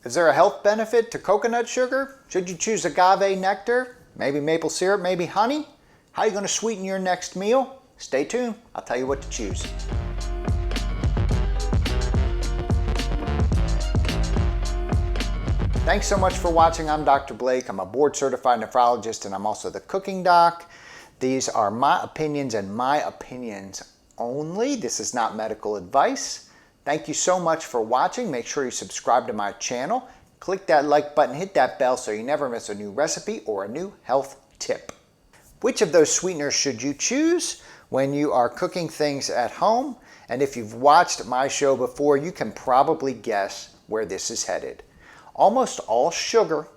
Is there a health benefit to coconut sugar? Should you choose agave nectar? Maybe maple syrup, maybe honey? How are you going to sweeten your next meal? Stay tuned. I'll tell you what to choose. Thanks so much for watching. I'm Dr. Blake. I'm a board certified nephrologist and I'm also the cooking doc. These are my opinions and my opinions only. This is not medical advice. Thank you so much for watching. Make sure you subscribe to my channel. Click that like button, hit that bell so you never miss a new recipe or a new health tip. Which of those sweeteners should you choose when you are cooking things at home? And if you've watched my show before, you can probably guess where this is headed. Almost all sugar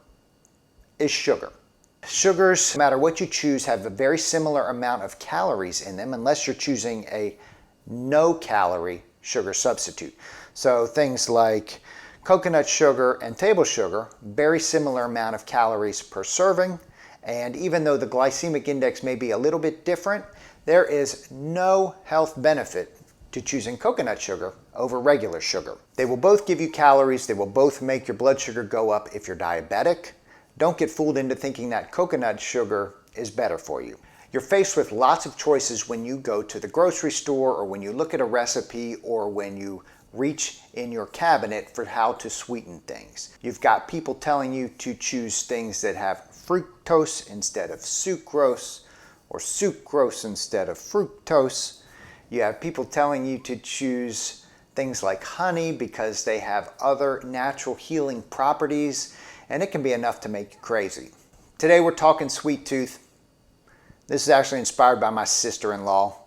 is sugar. Sugars, no matter what you choose, have a very similar amount of calories in them unless you're choosing a no-calorie sugar substitute. So things like coconut sugar and table sugar, very similar amount of calories per serving. And even though the glycemic index may be a little bit different, there is no health benefit to choosing coconut sugar over regular sugar. They will both give you calories. They will both make your blood sugar go up if you're diabetic. Don't get fooled into thinking that coconut sugar is better for you. You're faced with lots of choices when you go to the grocery store or when you look at a recipe or when you reach in your cabinet for how to sweeten things. You've got people telling you to choose things that have fructose instead of sucrose or sucrose instead of fructose. You have people telling you to choose things like honey because they have other natural healing properties, and it can be enough to make you crazy. Today we're talking sweet tooth. This is actually inspired by my sister-in-law.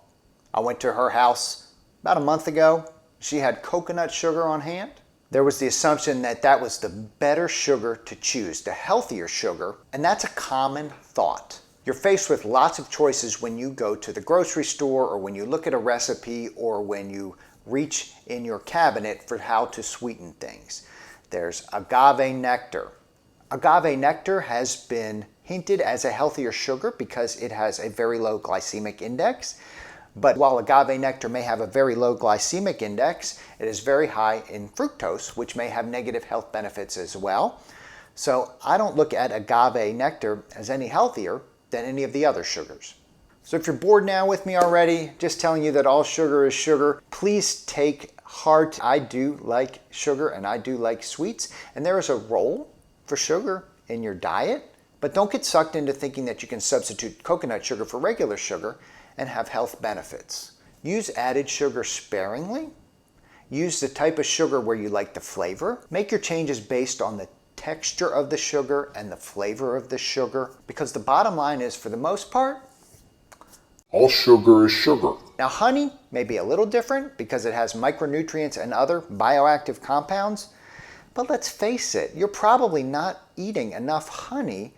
I went to her house about a month ago. She had coconut sugar on hand. There was the assumption that that was the better sugar to choose, the healthier sugar, and that's a common thought. You're faced with lots of choices when you go to the grocery store or when you look at a recipe or when you reach in your cabinet for how to sweeten things. There's agave nectar. Agave nectar has been hinted as a healthier sugar because it has a very low glycemic index. But while agave nectar may have a very low glycemic index, it is very high in fructose, which may have negative health benefits as well. So I don't look at agave nectar as any healthier than any of the other sugars. So if you're bored now with me already, just telling you that all sugar is sugar, please take heart. I do like sugar and I do like sweets, and there is a role for sugar in your diet, but don't get sucked into thinking that you can substitute coconut sugar for regular sugar and have health benefits. Use added sugar sparingly. Use the type of sugar where you like the flavor. Make your changes based on the texture of the sugar and the flavor of the sugar, because the bottom line is, for the most part, all sugar is sugar. Now honey may be a little different because it has micronutrients and other bioactive compounds, but let's face it, you're probably not eating enough honey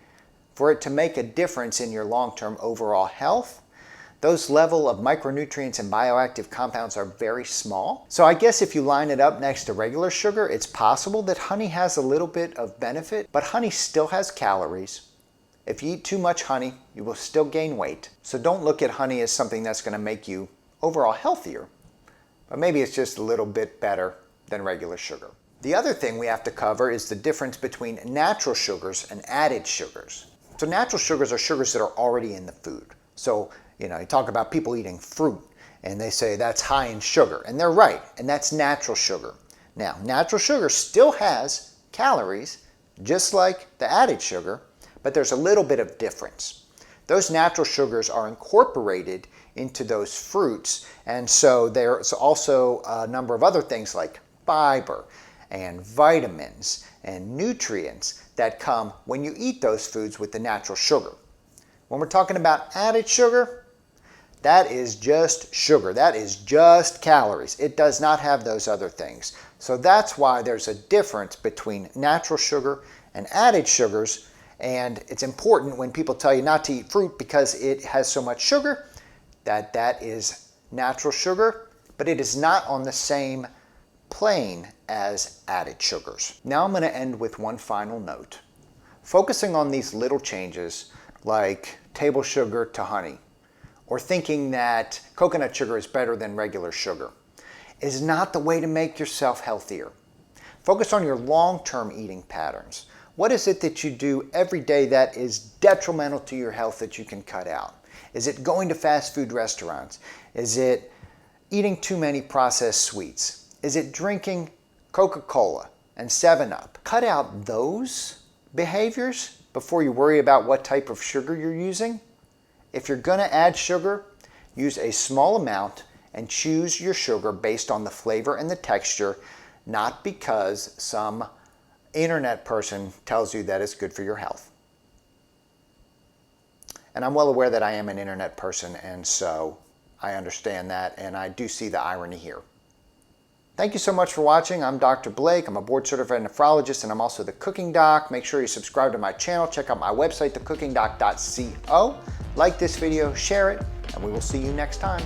for it to make a difference in your long-term overall health. Those level of micronutrients and bioactive compounds are very small. So I guess if you line it up next to regular sugar, it's possible that honey has a little bit of benefit, but honey still has calories. If you eat too much honey, you will still gain weight. So don't look at honey as something that's going to make you overall healthier, but maybe it's just a little bit better than regular sugar. The other thing we have to cover is the difference between natural sugars and added sugars. So natural sugars are sugars that are already in the food. So you talk about people eating fruit and they say that's high in sugar, and they're right, and that's natural sugar. Now, natural sugar still has calories, just like the added sugar, but there's a little bit of difference. Those natural sugars are incorporated into those fruits, and so there's also a number of other things like fiber and vitamins and nutrients that come when you eat those foods with the natural sugar. When we're talking about added sugar, that is just sugar. That is just calories. It does not have those other things. So that's why there's a difference between natural sugar and added sugars. And it's important when people tell you not to eat fruit because it has so much sugar, that is natural sugar, but it is not on the same plane as added sugars. Now I'm going to end with one final note. Focusing on these little changes like table sugar to honey, or thinking that coconut sugar is better than regular sugar, is not the way to make yourself healthier. Focus on your long-term eating patterns. What is it that you do every day that is detrimental to your health that you can cut out? Is it going to fast food restaurants? Is it eating too many processed sweets? Is it drinking Coca-Cola and 7-Up? Cut out those behaviors before you worry about what type of sugar you're using. If you're going to add sugar, use a small amount and choose your sugar based on the flavor and the texture, not because some internet person tells you that it's good for your health. And I'm well aware that I am an internet person, and so I understand that, and I do see the irony here. Thank you so much for watching. I'm Dr. Blake. I'm a board-certified nephrologist, and I'm also the cooking doc. Make sure you subscribe to my channel. Check out my website, thecookingdoc.co. Like this video, share it, and we will see you next time.